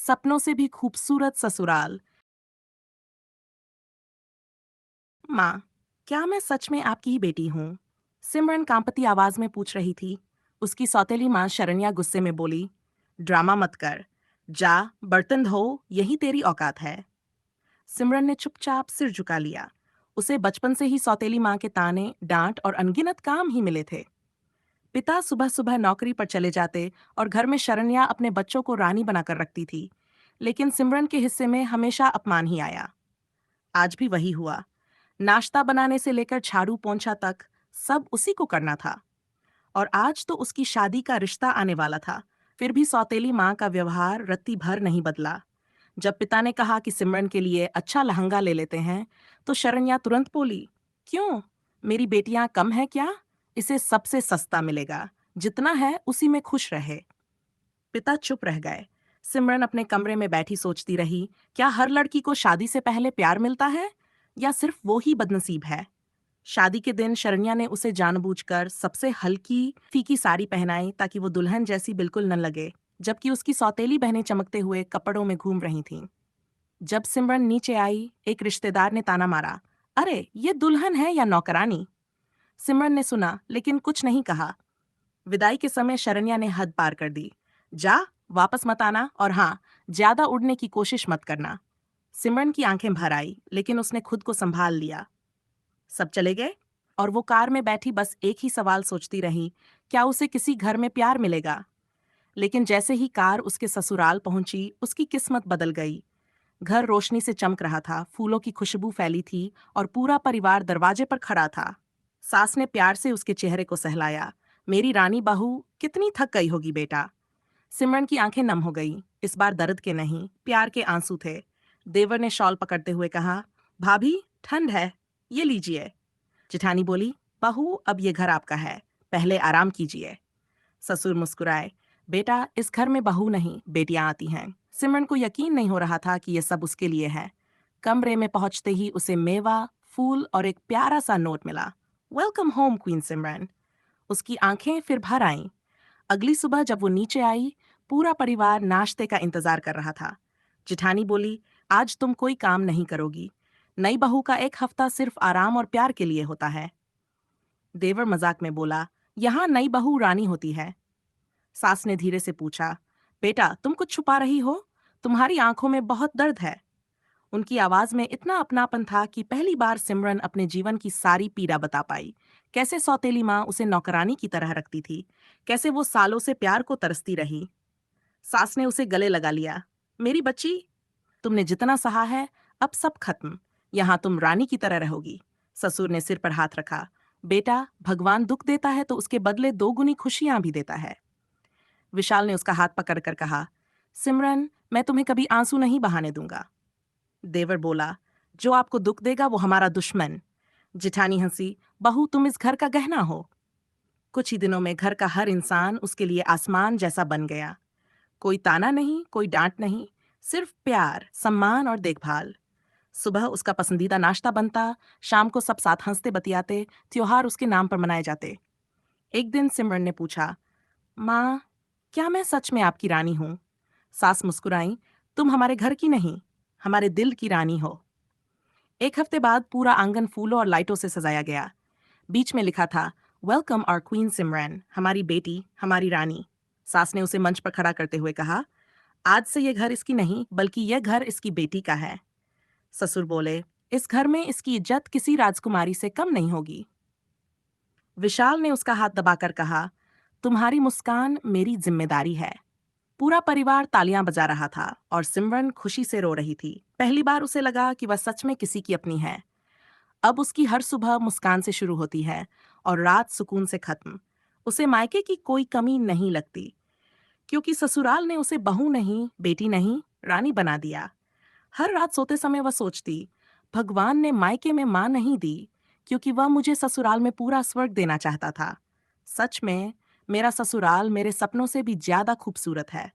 सपनों से भी खूबसूरत ससुराल। माँ, क्या मैं सच में आपकी ही बेटी हूँ? सिमरन कांपती आवाज में पूछ रही थी। उसकी सौतेली माँ शरण्या गुस्से में बोली, ड्रामा मत कर। जा, बर्तन धो, यही तेरी औकात है। सिमरन ने चुपचाप सिर झुका लिया। उसे बचपन से ही सौतेली माँ के ताने, डांट और अनगिनत काम ही मिले थे। पिता सुबह सुबह नौकरी पर चले जाते और घर में शरण्या अपने बच्चों को रानी बनाकर रखती थी। लेकिन सिमरन के हिस्से में हमेशा अपमान ही आया। आज भी वही हुआ। नाश्ता बनाने से लेकर झाड़ू पोंछा तक सब उसी को करना था। और आज तो उसकी शादी का रिश्ता आने वाला था। फिर भी सौतेली माँ का व्यवहार रत्ती भर नहीं बदला। जब पिता ने कहा कि सिमरन के लिए अच्छा लहंगा ले लेते हैं, तो शरण्या तुरंत बोली, क्यों? मेरी बेटियां कम है क्या? इसे सबसे सस्ता मिलेगा। जितना है उसी में खुश रहे। पिता चुप रह गए। सिमरन अपने कमरे में बैठी सोचती रही, क्या हर लड़की को शादी से पहले प्यार मिलता है या सिर्फ वो ही बदनसीब है? शादी के दिन शरण्या ने उसे जानबूझकर सबसे हल्की फीकी साड़ी पहनाई ताकि वो दुल्हन जैसी बिल्कुल न लगे, जबकि उसकी सौतेली बहनें चमकते हुए कपड़ों में घूम रही थीं। जब सिमरन नीचे आई, एक रिश्तेदार ने ताना मारा, अरे ये दुल्हन है या नौकरानी? सिमरन ने सुना लेकिन कुछ नहीं कहा। विदाई के समय शरण्या ने हद पार कर दी। जा, वापस मत आना, और हाँ, ज्यादा उड़ने की कोशिश मत करना। सिमरन की आंखें भर आई, लेकिन उसने खुद को संभाल लिया। सब चले गए और वो कार में बैठी बस एक ही सवाल सोचती रही, क्या उसे किसी घर में प्यार मिलेगा? लेकिन जैसे ही कार उसके ससुराल पहुंची, उसकी किस्मत बदल गई। घर रोशनी से चमक रहा था, फूलों की खुशबू फैली थी और पूरा परिवार दरवाजे पर खड़ा था। सास ने प्यार से उसके चेहरे को सहलाया। मेरी रानी बहू, कितनी थक गई होगी बेटा। सिमरन की आंखें नम हो गईं। इस बार दर्द के नहीं, प्यार के आंसू थे। देवर ने शॉल पकड़ते हुए कहा, भाभी, ठंड है, ये लीजिए। जिठानी बोली, बहू, अब ये घर आपका है, पहले आराम कीजिए। ससुर मुस्कुराए, बेटा, इस घर में बहू नहीं, बेटियां आती हैं। सिमरन को यकीन नहीं हो रहा था कि ये सब उसके लिए है। कमरे में पहुंचते ही उसे मेवा, फूल और एक प्यारा सा नोट मिला। वेलकम होम क्वीन सिमरन। उसकी आंखें फिर भर आईं। अगली सुबह जब वो नीचे आई, पूरा परिवार नाश्ते का इंतजार कर रहा था। जिठानी बोली, आज तुम कोई काम नहीं करोगी। नई बहू का एक हफ्ता सिर्फ आराम और प्यार के लिए होता है। देवर मजाक में बोला, यहाँ नई बहू रानी होती है। सास ने धीरे से पूछा, बेटा, तुम कुछ छुपा रही हो? तुम्हारी आंखों में बहुत दर्द है। उनकी आवाज में इतना अपनापन था कि पहली बार सिमरन अपने जीवन की सारी पीड़ा बता पाई। कैसे सौतेली माँ उसे नौकरानी की तरह रखती थी, कैसे वो सालों से प्यार को तरसती रही। सास ने उसे गले लगा लिया। मेरी बच्ची, तुमने जितना सहा है, अब सब खत्म। यहाँ तुम रानी की तरह रहोगी। ससुर ने सिर पर हाथ रखा। बेटा, भगवान दुख देता है तो उसके बदले दोगुनी खुशियां भी देता है। विशाल ने उसका हाथ पकड़कर कहा, सिमरन, मैं तुम्हें कभी आंसू नहीं बहाने दूंगा। देवर बोला, जो आपको दुख देगा वो हमारा दुश्मन। जिठानी हंसी, बहू, तुम इस घर का गहना हो। कुछ ही दिनों में घर का हर इंसान उसके लिए आसमान जैसा बन गया। कोई ताना नहीं, कोई डांट नहीं, सिर्फ प्यार, सम्मान और देखभाल। सुबह उसका पसंदीदा नाश्ता बनता, शाम को सब साथ हंसते बतियाते, त्योहार उसके नाम पर मनाए जाते। एक दिन सिमरन ने पूछा, माँ, क्या मैं सच में आपकी रानी हूँ? सास मुस्कुराई, तुम हमारे घर की नहीं, हमारे दिल की रानी हो। एक हफ्ते बाद पूरा आंगन फूलों और लाइटों से सजाया गया। बीच में लिखा था, वेलकम आवर क्वीन सिमरन, हमारी बेटी, हमारी रानी। सास ने उसे मंच पर खड़ा करते हुए कहा, आज से ये घर इसकी नहीं, बल्कि यह घर इसकी बेटी का है। ससुर बोले, इस घर में इसकी इज्जत किसी राजकुमारी से कम नहीं होगी। विशाल ने उसका हाथ दबाकर कहा, तुम्हारी मुस्कान मेरी जिम्मेदारी है। पूरा परिवार तालियां बजा रहा था और सिमरन खुशी से रो रही थी। पहली बार उसे लगा कि वह सच में किसी की अपनी है। अब उसकी हर सुबह मुस्कान से शुरू होती है और रात सुकून से खत्म। उसे मायके की कोई कमी नहीं लगती, क्योंकि ससुराल ने उसे बहू नहीं, बेटी नहीं, रानी बना दिया। हर रात सोते समय वह सोचती, भगवान ने मायके में मां नहीं दी, क्योंकि वह मुझे ससुराल में पूरा स्वर्ग देना चाहता था। सच में, मेरा ससुराल मेरे सपनों से भी ज्यादा खूबसूरत है।